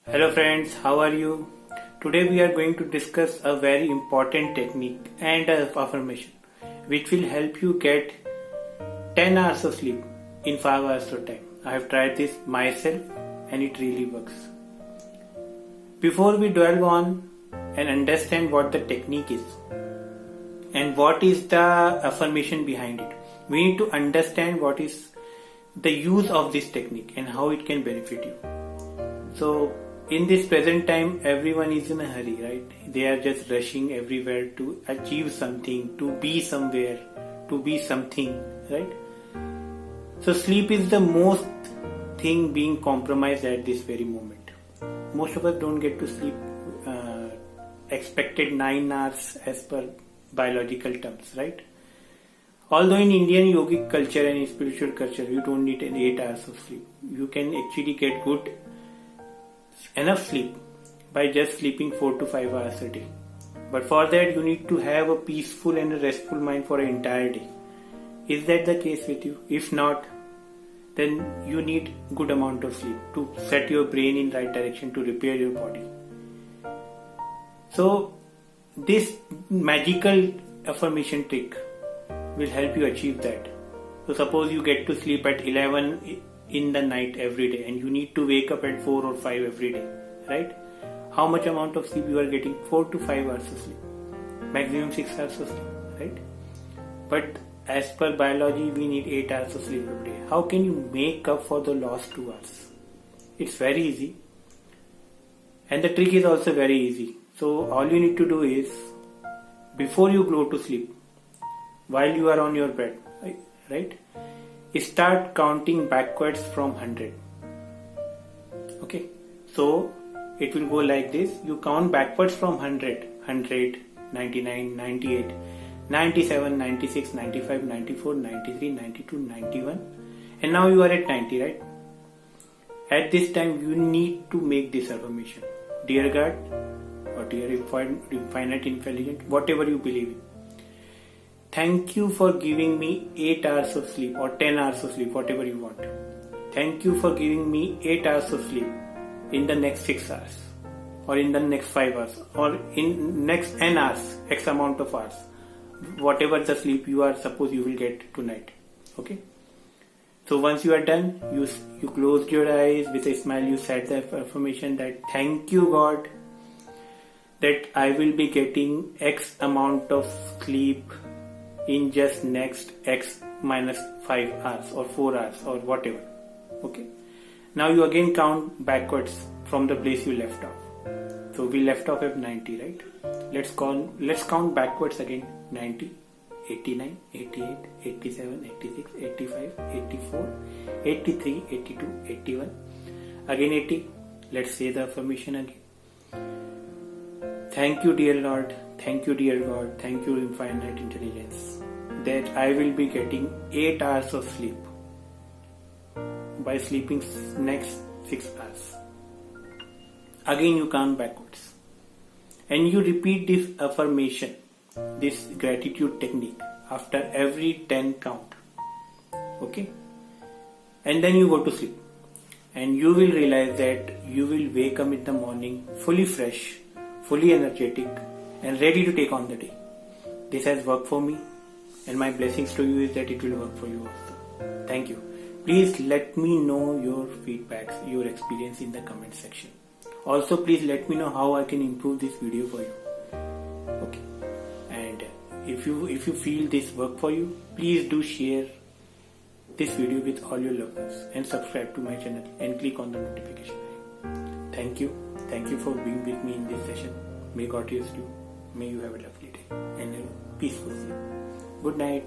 Hello friends, how are you? Today we are going to discuss a very important technique and affirmation which will help you get 10 hours of sleep in 5 hours of time. I have tried this myself and it really works. Before we delve on and understand what the technique is and what is the affirmation behind it, we need to understand what is the use of this technique and how it can benefit you. So in this present time, everyone is in a hurry, right? They are just rushing everywhere to achieve something, to be somewhere, to be something, right? So sleep is the most thing being compromised at this very moment. Most of us don't get to sleep expected 9 hours as per biological terms, right? Although in Indian yogic culture and spiritual culture, you don't need 8 hours of sleep. You can actually get enough sleep by just sleeping 4 to 5 hours a day. But for that you need to have a peaceful and a restful mind for an entire day. Is that the case with you? If not, then you need good amount of sleep to set your brain in right direction to repair your body. So this magical affirmation trick will help you achieve that. So suppose you get to sleep at 11 in the night every day and you need to wake up at 4 or 5 every day, right? How much amount of sleep you are getting? 4 to 5 hours of sleep, maximum 6 hours of sleep, right? But as per biology we need 8 hours of sleep every day. How can you make up for the lost 2 hours? It's very easy, and the trick is also very easy. So all you need to do is, before you go to sleep, while you are on your bed, right, start counting backwards from 100. Okay, so it will go like this. You count backwards from 100, 99, 98, 97, 96, 95, 94, 93, 92, 91, and now you are at 90, right? At this time you need to make this affirmation. Dear God, or dear infinite intelligence, whatever you believe in, thank you for giving me 8 hours of sleep or 10 hours of sleep, whatever you want. Thank you for giving me 8 hours of sleep in the next 6 hours or in the next 5 hours or in next n hours, x amount of hours. Whatever the sleep you are suppose you will get tonight. Okay. So once you are done, you closed your eyes with a smile, you said the affirmation that thank you God that I will be getting x amount of sleep in just next x minus 5 hours or 4 hours or whatever. Okay. Now you again count backwards from the place you left off. So we left off at 90, right? Let's count backwards again. 90, 89, 88, 87, 86, 85, 84, 83, 82, 81. Again 80. Let's say the affirmation again. Thank you dear Lord, thank you dear God, thank you infinite intelligence, that I will be getting 8 hours of sleep by sleeping next 6 hours. Again you count backwards and you repeat this affirmation, this gratitude technique after every 10 count. Okay? And then you go to sleep and you will realize that you will wake up in the morning fully fresh, fully energetic and ready to take on the day. This has worked for me, and my blessings to you is that it will work for you also. Thank you. Please let me know your feedbacks, your experience in the comment section. Also please let me know how I can improve this video for you. Okay. And if you feel this work for you, please do share this video with all your loved ones and subscribe to my channel and click on the notification bell. Thank you. Thank you for being with me in this session. May God use you. May you have a lovely day and a peaceful sleep. Good night.